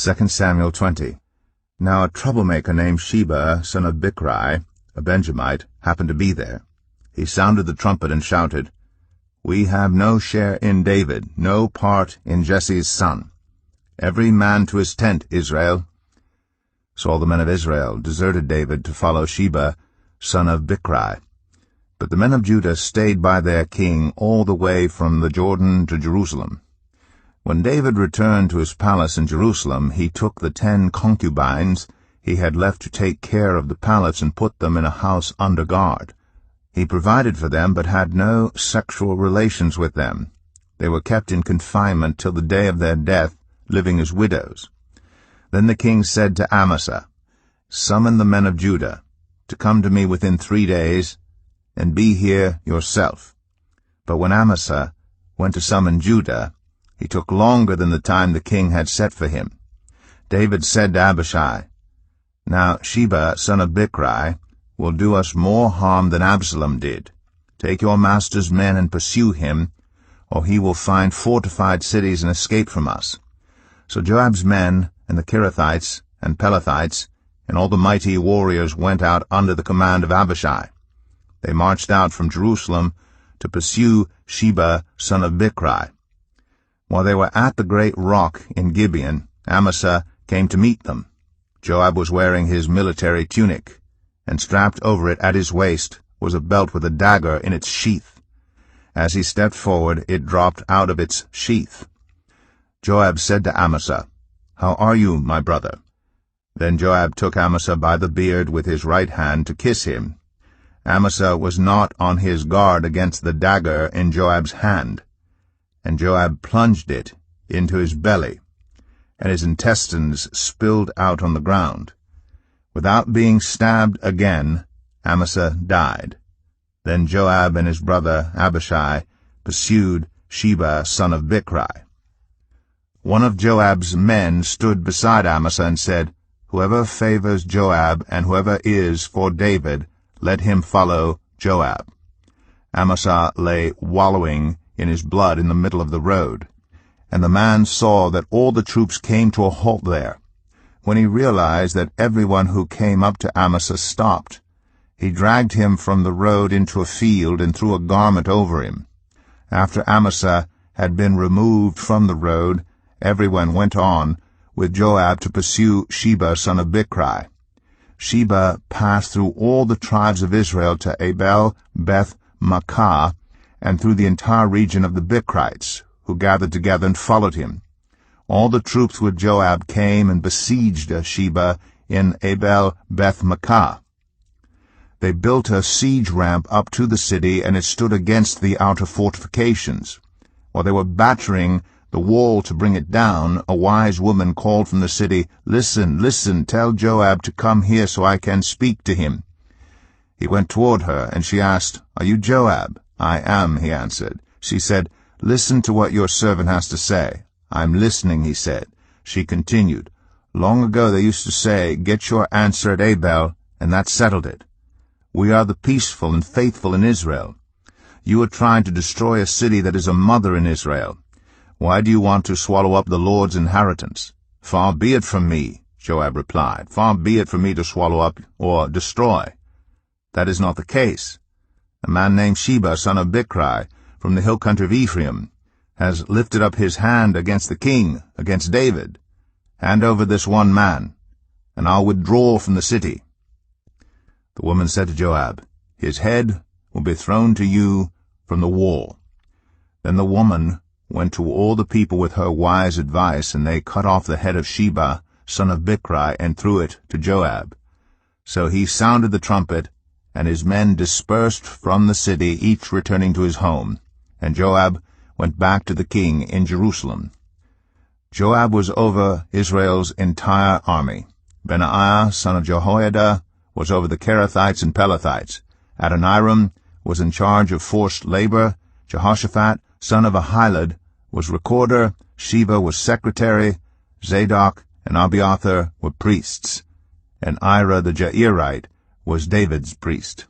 2 Samuel 20. Now a troublemaker named Sheba, son of Bichri, a Benjamite, happened to be there. He sounded the trumpet and shouted, "We have no share in David, no part in Jesse's son. Every man to his tent, Israel." So all the men of Israel deserted David to follow Sheba, son of Bichri. But the men of Judah stayed by their king all the way from the Jordan to Jerusalem. When David returned to his palace in Jerusalem, he took the 10 concubines he had left to take care of the palace and put them in a house under guard. He provided for them, but had no sexual relations with them. They were kept in confinement till the day of their death, living as widows. Then the king said to Amasa, "Summon the men of Judah to come to me within 3 days, and be here yourself." But when Amasa went to summon Judah, he took longer than the time the king had set for him. David said to Abishai, "Now Sheba, son of Bichri, will do us more harm than Absalom did. Take your master's men and pursue him, or he will find fortified cities and escape from us." So Joab's men and the Kerethites and Pelethites and all the mighty warriors went out under the command of Abishai. They marched out from Jerusalem to pursue Sheba, son of Bichri. While they were at the great rock in Gibeon, Amasa came to meet them. Joab was wearing his military tunic, and strapped over it at his waist was a belt with a dagger in its sheath. As he stepped forward, it dropped out of its sheath. Joab said to Amasa, "How are you, my brother?" Then Joab took Amasa by the beard with his right hand to kiss him. Amasa was not on his guard against the dagger in Joab's hand, and Joab plunged it into his belly, and his intestines spilled out on the ground. Without being stabbed again, Amasa died. Then Joab and his brother Abishai pursued Sheba, son of Bichri. One of Joab's men stood beside Amasa and said, "Whoever favors Joab and whoever is for David, let him follow Joab." Amasa lay wallowing in his blood in the middle of the road, and the man saw that all the troops came to a halt there. When he realized that everyone who came up to Amasa stopped, he dragged him from the road into a field and threw a garment over him. After Amasa had been removed from the road, everyone went on with Joab to pursue Sheba, son of Bichri. Sheba passed through all the tribes of Israel to Abel Beth Maachah, and through the entire region of the Bichrites, who gathered together and followed him. All the troops with Joab came and besieged Sheba in Abel Beth Maachah. They built a siege ramp up to the city, and it stood against the outer fortifications. While they were battering the wall to bring it down, a wise woman called from the city, "Listen, listen, tell Joab to come here so I can speak to him." He went toward her, and she asked, "Are you Joab?" "I am," he answered. She said, "Listen to what your servant has to say." "I'm listening," he said. She continued, "Long ago they used to say, 'Get your answer at Abel,' and that settled it. We are the peaceful and faithful in Israel. You are trying to destroy a city that is a mother in Israel. Why do you want to swallow up the Lord's inheritance?" "Far be it from me," Joab replied. "Far be it from me to swallow up or destroy. That is not the case. A man named Sheba, son of Bichri, from the hill country of Ephraim, has lifted up his hand against the king, against David. Hand over this one man, and I'll withdraw from the city." The woman said to Joab, "His head will be thrown to you from the wall." Then the woman went to all the people with her wise advice, and they cut off the head of Sheba, son of Bichri, and threw it to Joab. So he sounded the trumpet, and his men dispersed from the city, each returning to his home, and Joab went back to the king in Jerusalem. Joab was over Israel's entire army. Benaiah, son of Jehoiada, was over the Kerethites and Pelethites. Adoniram was in charge of forced labor. Jehoshaphat, son of Ahilud, was recorder. Sheba was secretary. Zadok and Abiathar were priests, and Ira the Jairite was David's priest.